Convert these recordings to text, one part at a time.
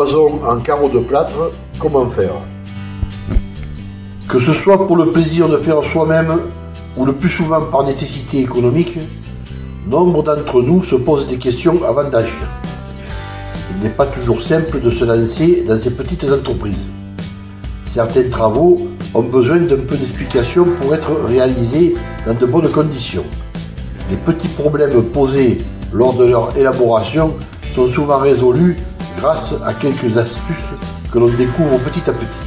cloison en carreaux de plâtre, comment faire? Que ce soit pour le plaisir de faire soi-même ou le plus souvent par nécessité économique, nombre d'entre nous se posent des questions avant d'agir. Il n'est pas toujours simple de se lancer dans ces petites entreprises. Certains travaux ont besoin d'un peu d'explication pour être réalisés dans de bonnes conditions. Les petits problèmes posés lors de leur élaboration sont souvent résolus grâce à quelques astuces que l'on découvre petit à petit.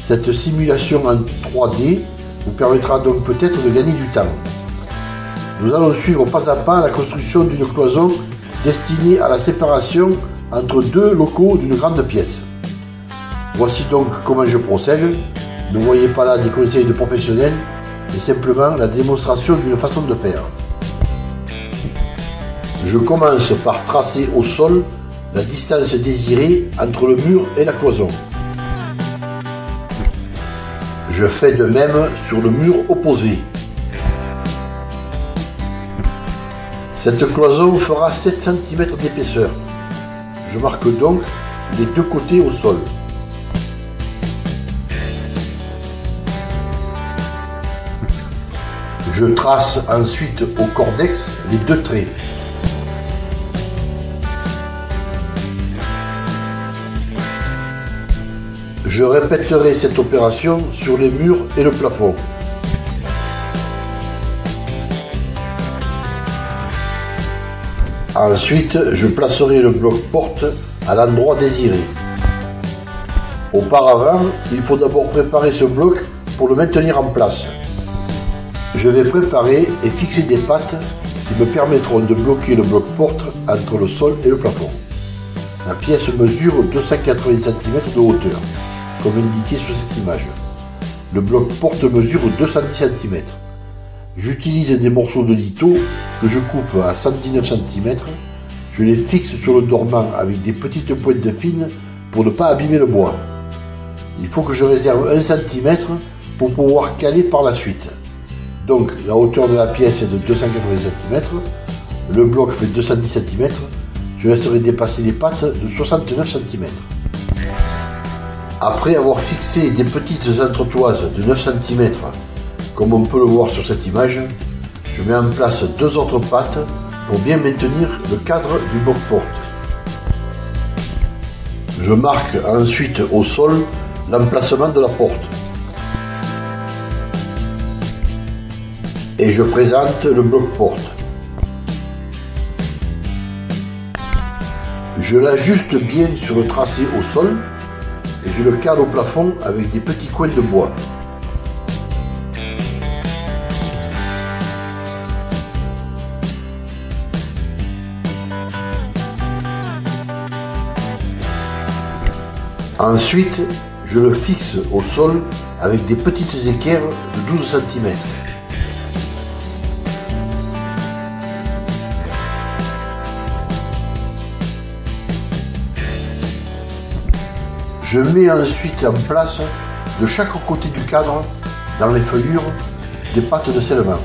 Cette simulation en 3D vous permettra donc peut-être de gagner du temps. Nous allons suivre pas à pas la construction d'une cloison destinée à la séparation entre deux locaux d'une grande pièce. Voici donc comment je procède. Ne voyez pas là des conseils de professionnels, mais simplement la démonstration d'une façon de faire. Je commence par tracer au sol la distance désirée entre le mur et la cloison. Je fais de même sur le mur opposé. Cette cloison fera 7 cm d'épaisseur. Je marque donc les deux côtés au sol. Je trace ensuite au cordex les deux traits. Je répéterai cette opération sur les murs et le plafond. Ensuite, je placerai le bloc-porte à l'endroit désiré. Auparavant, il faut d'abord préparer ce bloc pour le maintenir en place. Je vais préparer et fixer des pattes qui me permettront de bloquer le bloc-porte entre le sol et le plafond. La pièce mesure 280 cm de hauteur, comme indiqué sur cette image. Le bloc-porte mesure 210 cm. J'utilise des morceaux de litho que je coupe à 119 cm. Je les fixe sur le dormant avec des petites pointes fines pour ne pas abîmer le bois. Il faut que je réserve 1 cm pour pouvoir caler par la suite. Donc la hauteur de la pièce est de 280 cm. Le bloc fait 210 cm. Je laisserai dépasser les pattes de 69 cm. Après avoir fixé des petites entretoises de 9 cm, comme on peut le voir sur cette image, je mets en place deux autres pattes pour bien maintenir le cadre du bloc-porte. Je marque ensuite au sol l'emplacement de la porte. Et je présente le bloc-porte. Je l'ajuste bien sur le tracé au sol et je le cale au plafond avec des petits coins de bois. Ensuite, je le fixe au sol avec des petites équerres de 12 cm. Je mets ensuite en place de chaque côté du cadre, dans les feuillures, des pattes de scellement.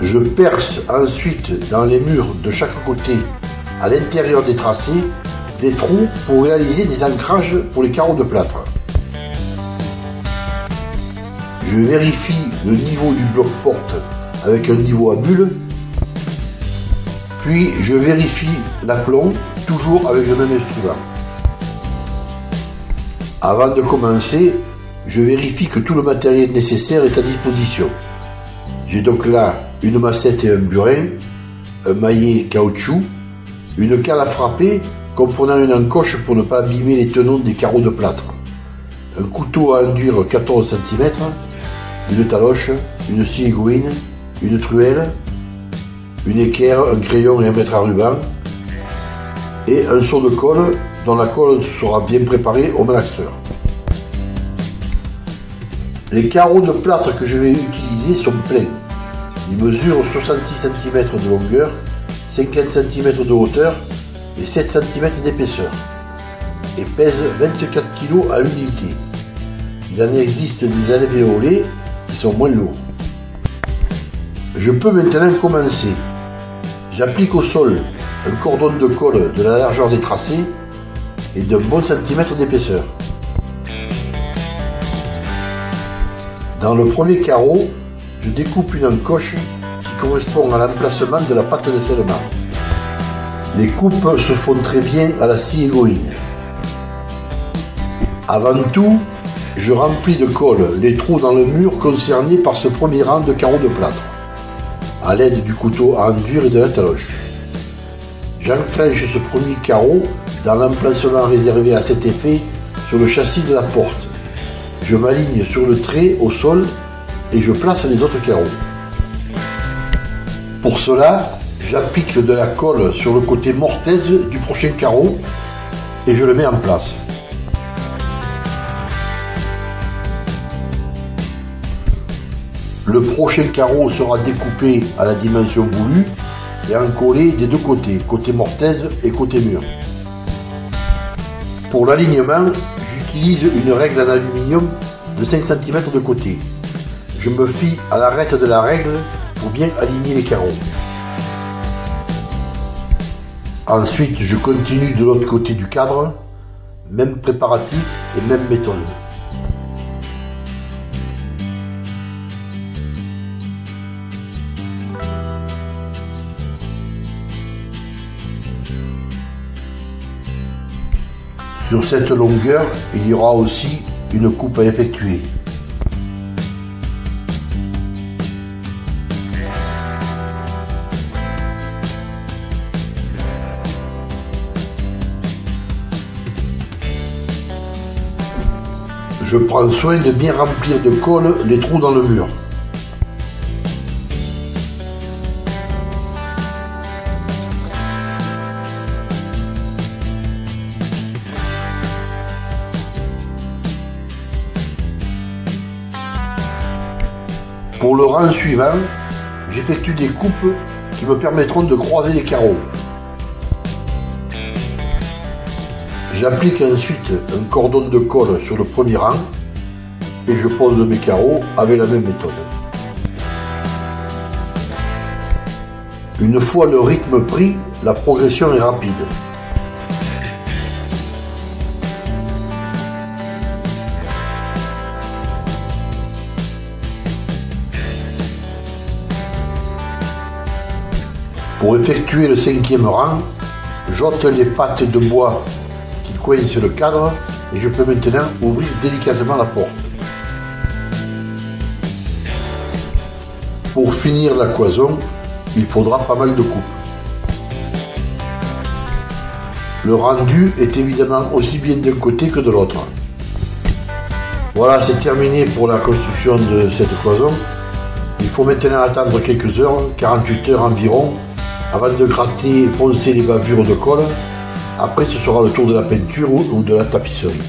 Je perce ensuite dans les murs de chaque côté, à l'intérieur des tracés, des trous pour réaliser des ancrages pour les carreaux de plâtre. Je vérifie le niveau du bloc-porte avec un niveau à bulle, puis je vérifie l'aplomb, toujours avec le même instrument. Avant de commencer, je vérifie que tout le matériel nécessaire est à disposition. J'ai donc là une massette et un burin, un maillet caoutchouc, une cale à frapper comprenant une encoche pour ne pas abîmer les tenons des carreaux de plâtre, un couteau à enduire 14 cm, une taloche, une scie aiguine, une truelle, une équerre, un crayon et un mètre à ruban, et un seau de colle dont la colle sera bien préparée au malaxeur. Les carreaux de plâtre que je vais utiliser sont pleins. Ils mesurent 66 cm de longueur, 50 cm de hauteur et 7 cm d'épaisseur. et pèse 24 kg à l'unité. Il en existe des alvéolés qui sont moins lourds. Je peux maintenant commencer. J'applique au sol un cordon de colle de la largeur des tracés et d'un bon centimètre d'épaisseur. Dans le premier carreau, je découpe une encoche qui correspond à l'emplacement de la pâte de scellement. Les coupes se font très bien à la scie égoïne. Avant tout, je remplis de colle les trous dans le mur concernés par ce premier rang de carreaux de plâtre, à l'aide du couteau à enduire et de la taloche. J'enclenche ce premier carreau dans l'emplacement réservé à cet effet sur le châssis de la porte. Je m'aligne sur le trait au sol et je place les autres carreaux. Pour cela, j'applique de la colle sur le côté mortaise du prochain carreau et je le mets en place. Le prochain carreau sera découpé à la dimension voulue et encollé des deux côtés, côté mortaise et côté mur. Pour l'alignement, j'utilise une règle en aluminium de 5 cm de côté. Je me fie à l'arête de la règle pour bien aligner les carreaux. Ensuite, je continue de l'autre côté du cadre, même préparatif et même méthode. Sur cette longueur, il y aura aussi une coupe à effectuer. Je prends soin de bien remplir de colle les trous dans le mur. Pour le rang suivant, j'effectue des coupes qui me permettront de croiser les carreaux. J'applique ensuite un cordon de colle sur le premier rang et je pose mes carreaux avec la même méthode. Une fois le rythme pris, la progression est rapide. Pour effectuer le 5e rang, j'ôte les pattes de bois qui coincent le cadre et je peux maintenant ouvrir délicatement la porte. Pour finir la cloison, il faudra pas mal de coupes. Le rendu est évidemment aussi bien d'un côté que de l'autre. Voilà, c'est terminé pour la construction de cette cloison. Il faut maintenant attendre quelques heures, 48 heures environ, avant de gratter et poncer les bavures de colle. Après, ce sera le tour de la peinture ou de la tapisserie.